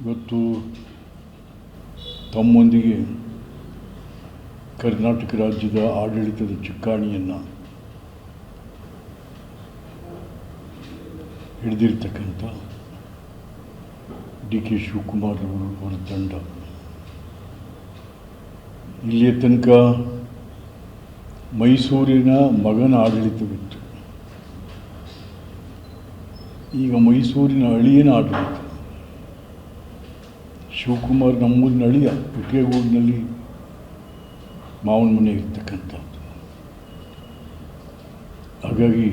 ಇವತ್ತು ತಮ್ಮೊಂದಿಗೆ ಕರ್ನಾಟಕ ರಾಜ್ಯದ ಆಡಳಿತದ ಚುಕ್ಕಾಣಿಯನ್ನು ಹಿಡಿದಿರ್ತಕ್ಕಂಥ ಡಿ ಕೆ ಶಿವಕುಮಾರ್ ಅವರ ತಂಡ ಇಲ್ಲಿಯ ತನಕ ಮೈಸೂರಿನ ಮಗನ ಆಡಳಿತವಿತ್ತು. ಈಗ ಮೈಸೂರಿನ ಅಳಿಯನ ಆಡಳಿತ. ಶಿವಕುಮಾರ್ ನಮ್ಮೂರಿನ ಅಳಿಯ ಪೆಟ್ಟಿಗೆಗೂಡಿನಲ್ಲಿ ಮಾವನ ಮನೆ ಇರ್ತಕ್ಕಂಥದ್ದು. ಹಾಗಾಗಿ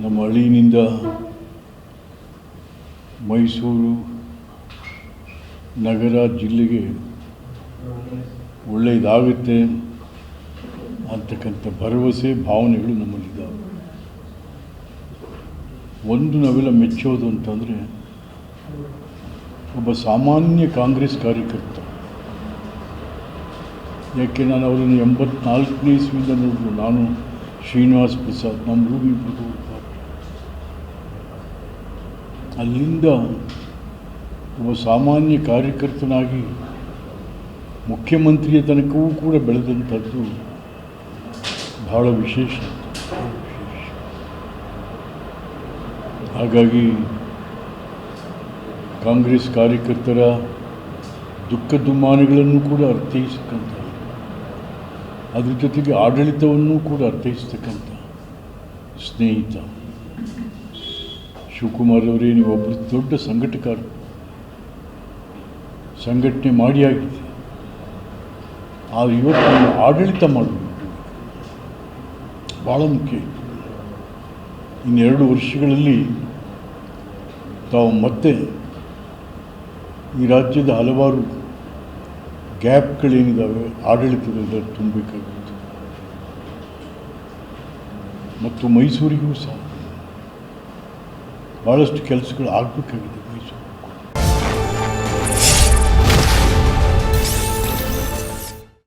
ನಮ್ಮ ಅಳಿಯನಿಂದ ಮೈಸೂರು ನಗರ ಜಿಲ್ಲೆಗೆ ಒಳ್ಳೆಯದಾಗುತ್ತೆ ಅಂತಕ್ಕಂಥ ಭರವಸೆ ಭಾವನೆಗಳು ನಮ್ಮಲ್ಲಿದ್ದಾವೆ. ಒಂದು ನಾವೆಲ್ಲ ಮೆಚ್ಚೋದು ಅಂತಂದರೆ, ಒಬ್ಬ ಸಾಮಾನ್ಯ ಕಾಂಗ್ರೆಸ್ ಕಾರ್ಯಕರ್ತ, ಯಾಕೆ ನಾನು ಅವರನ್ನು 84ನೇ ಇಸ್ವಿಯಿಂದ ನೋಡಿದ್ರು. ನಾನು, ಶ್ರೀನಿವಾಸ್ ಪ್ರಸಾದ್, ನಮ್ಮ ರೂಬಿ ಪ್ರಭು, ಅಲ್ಲಿಂದ ಒಬ್ಬ ಸಾಮಾನ್ಯ ಕಾರ್ಯಕರ್ತನಾಗಿ ಮುಖ್ಯಮಂತ್ರಿಯ ತನಕವೂ ಕೂಡ ಬೆಳೆದಂಥದ್ದು ಬಹಳ ವಿಶೇಷ. ಹಾಗಾಗಿ ಕಾಂಗ್ರೆಸ್ ಕಾರ್ಯಕರ್ತರ ದುಃಖ ದುಮ್ಮಾನಗಳನ್ನು ಕೂಡ ಅರ್ಥೈಸತಕ್ಕಂಥ, ಅದ್ರ ಜೊತೆಗೆ ಆಡಳಿತವನ್ನು ಕೂಡ ಅರ್ಥೈಸ್ತಕ್ಕಂಥ ಸ್ನೇಹಿತ ಶಿವಕುಮಾರ್ ಅವರೇ. ನೀವೊಬ್ಬರು ದೊಡ್ಡ ಸಂಘಟಕರು, ಸಂಘಟನೆ ಮಾಡಿ ಆಗಿದೆ. ಆದರೆ ಇವತ್ತು ನೀವು ಆಡಳಿತ ಮಾಡಬೇಕು, ಭಾಳ ಮುಖ್ಯ. ಇನ್ನೆರಡು ವರ್ಷಗಳಲ್ಲಿ ತಾವು ಮತ್ತೆ ಈ ರಾಜ್ಯದ ಹಲವಾರು ಗ್ಯಾಪ್ಗಳೇನಿದ್ದಾವೆ ಆಡಳಿತದಿಂದ ತುಂಬಬೇಕಾಗುತ್ತೆ. ಮತ್ತು ಮೈಸೂರಿಗೂ ಸಹ ಭಾಳಷ್ಟು ಕೆಲಸಗಳು ಆಗಬೇಕಾಗಿದೆ. ಮೈಸೂರು